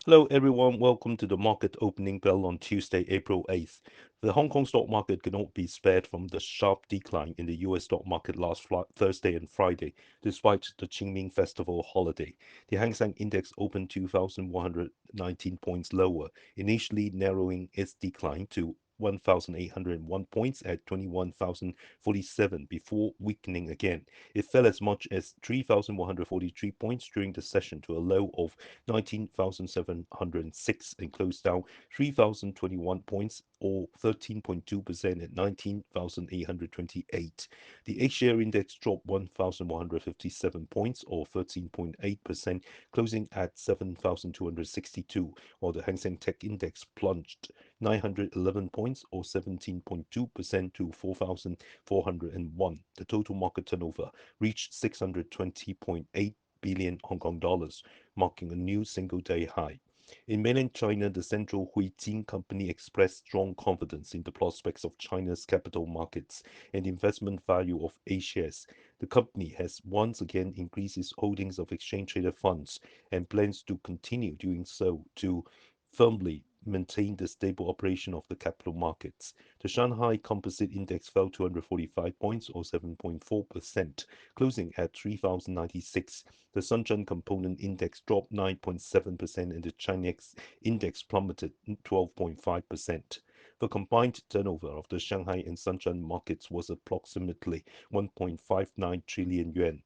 Hello, everyone. Welcome to the market opening bell on Tuesday, April 8th. The Hong Kong stock market could not be spared from the sharp decline in the US stock market last Thursday and Friday, despite the Qingming Festival holiday. The Hang Seng Index opened 2,119 points lower, initially narrowing its decline to 1,801 points at 21,047 before weakening again. It fell as much as 3,143 points during the session to a low of 19,706 and closed down 3,021 points or 13.2% at 19,828. The A-share index dropped 1,157 points or 13.8%, closing at 7,262, while the Hang Seng Tech Index plunged 911 points or 17.2% to 4,401. The total market turnover reached 620.8 billion Hong Kong dollars, marking a new single-day high. In mainland China, the Central Huijin Company expressed strong confidence in the prospects of China's capital markets and investment value of A shares. The company has once again increased its holdings of exchange-traded funds and plans to continue doing so to firmly maintain the stable operation of the capital markets. The Shanghai Composite Index fell 245 points or 7.4%, closing at 3,096. The Shenzhen Component Index dropped 9.7% and the Chinese index plummeted 12.5%. The combined turnover of the Shanghai and Shenzhen markets was approximately 1.59 trillion yuan.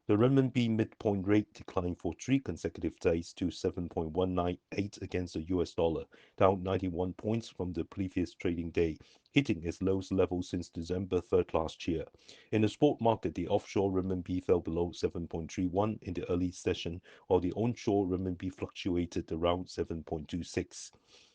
The renminbi midpoint rate declined for three consecutive days to 7.198 against the US dollar, down 91 points from the previous trading day, hitting its lowest level since December 3rd last year. In the spot market, the offshore renminbi fell below 7.31 in the early session, while the onshore renminbi fluctuated around 7.26.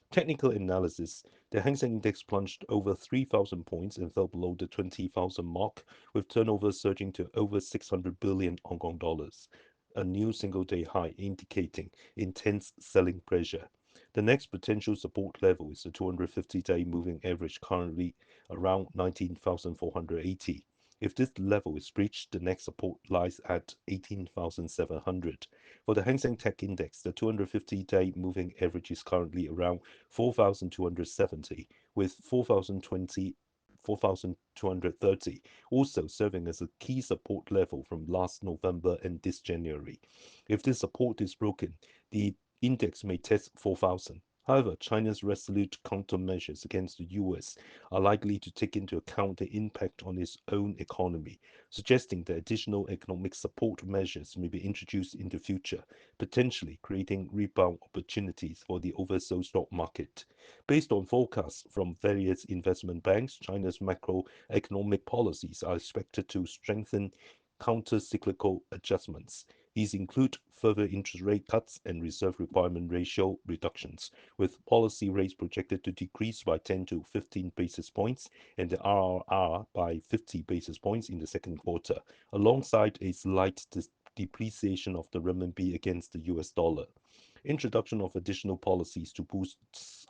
Technical analysis. The Hang Seng Index plunged over 3,000 points and fell below the 20,000 mark, with turnover surging to over 600 billion Hong Kong dollars, a new single-day high indicating intense selling pressure. The next potential support level is the 250-day moving average, currently around 19,480. If this level is breached, the next support lies at 18,700. For the Hang Seng Tech Index, the 250-day moving average is currently around 4,270, with 4,230 also serving as a key support level from last November and this January. If this support is broken, the index may test 4,000. However, China's resolute countermeasures against the US are likely to take into account the impact on its own economy, suggesting that additional economic support measures may be introduced in the future, potentially creating rebound opportunities for the oversold stock market. Based on forecasts from various investment banks, China's macroeconomic policies are expected to strengthen counter-cyclical adjustments. These include further interest rate cuts and reserve requirement ratio reductions, with policy rates projected to decrease by 10 to 15 basis points and the RRR by 50 basis points in the second quarter, alongside a slight depreciation of the renminbi against the US dollar. Introduction of additional policies to boost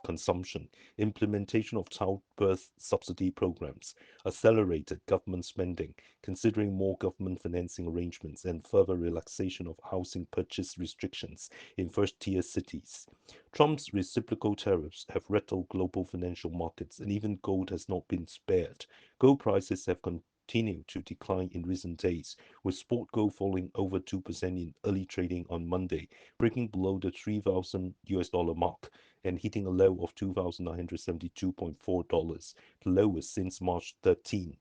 consumption, implementation of childbirth subsidy programs, accelerated government spending, considering more government financing arrangements, and further relaxation of housing purchase restrictions in first-tier cities. Trump's reciprocal tariffs have rattled global financial markets, and even gold has not been spared. Gold prices have continued to decline in recent days, with spot gold falling over 2% in early trading on Monday, breaking below the 3,000 US dollar mark and hitting a low of $2,972.4, the lowest since March 13.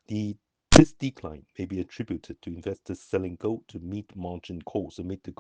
The This decline may be attributed to investors selling gold to meet margin calls amid the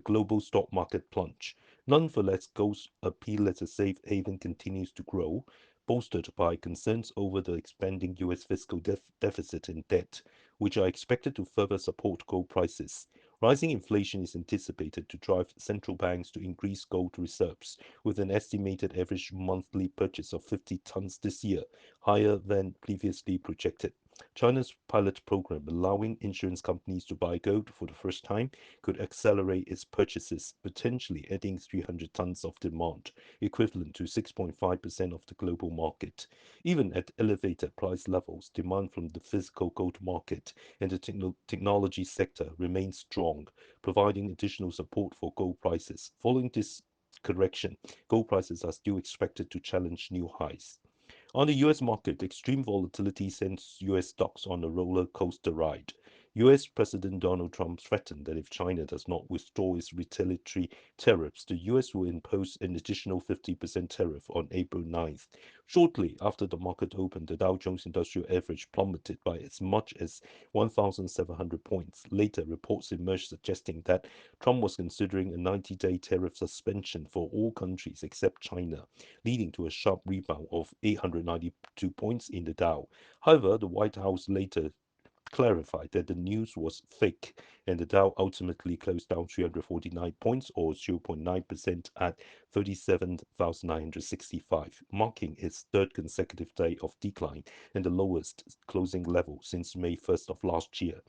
global stock market plunge. Nonetheless, gold's appeal as a safe haven continues to grow, bolstered by concerns over the expanding US fiscal deficit and debt, which are expected to further support gold prices. Rising inflation is anticipated to drive central banks to increase gold reserves, with an estimated average monthly purchase of 50 tons this year, higher than previously projected. China's pilot program, allowing insurance companies to buy gold for the first time, could accelerate its purchases, potentially adding 300 tons of demand, equivalent to 6.5% of the global market. Even at elevated price levels, demand from the physical gold market and the technology sector remains strong, providing additional support for gold prices. Following this correction, gold prices are still expected to challenge new highs. On the US market, extreme volatility sends US stocks on a roller coaster ride. US President Donald Trump threatened that if China does not withdraw its retaliatory tariffs, the US will impose an additional 50% tariff on April 9th. Shortly after the market opened, the Dow Jones Industrial Average plummeted by as much as 1,700 points. Later, reports emerged suggesting that Trump was considering a 90-day tariff suspension for all countries except China, leading to a sharp rebound of 892 points in the Dow. However, the White House later clarified that the news was fake, and the Dow ultimately closed down 349 points or 0.9% at 37,965, marking its third consecutive day of decline and the lowest closing level since May 1st of last year.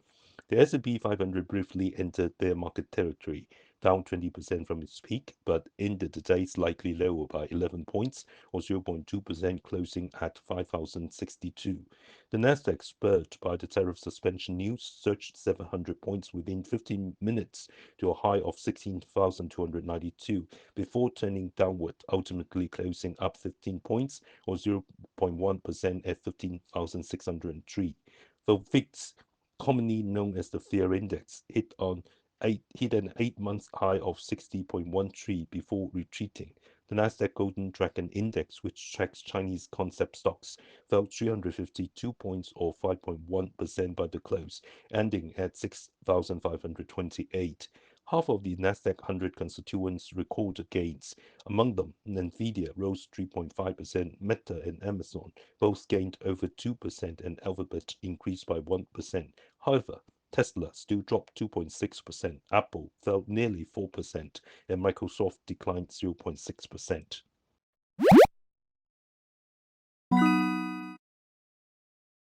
The S&P 500 briefly entered bear market territory, down 20% from its peak, but ended the day slightly lower by 11 points or 0.2%, closing at 5,062. The Nasdaq, spurred by the tariff suspension news, surged 700 points within 15 minutes to a high of 16,292 before turning downward, ultimately closing up 15 points or 0.1% at 15,603. The VIX, commonly known as the fear index, hit an 8 month high of 60.13 before retreating. The Nasdaq Golden Dragon Index, which tracks Chinese concept stocks, fell 352 points or 5.1% by the close, ending at 6,528. Half of the Nasdaq 100 constituents recorded gains. Among them, Nvidia rose 3.5%, Meta and Amazon both gained over 2%, and Alphabet increased by 1%. However, Tesla still dropped 2.6%, Apple fell nearly 4%, and Microsoft declined 0.6%.